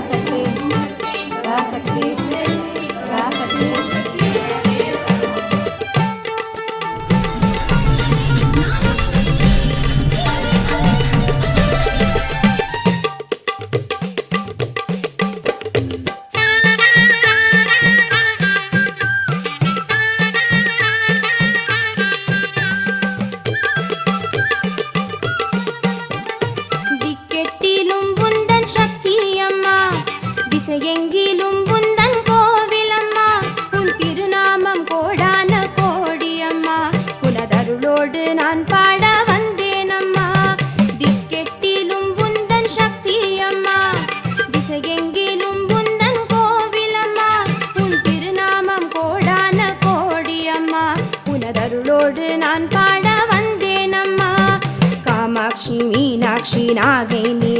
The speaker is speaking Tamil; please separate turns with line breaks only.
பராசக்தி பராசக்தி பராசக்தி.
எங்கிலும் உந்தன் கோவிலம்மா, உன் திருநாமம் கோடான கோடியம்மா, உனதருளோடு நான் பாட வந்தேனம்மா. திக்கெட்டிலும் உந்தன் சக்தியம்மா, திசையெங்கிலும் உந்தன் கோவிலம்மா, உன் திருநாமம் கோடான கோடியம்மா, உனதருளோடு நான் பாட வந்தேனம்மா. காமாட்சி மீனாட்சி நாகைனி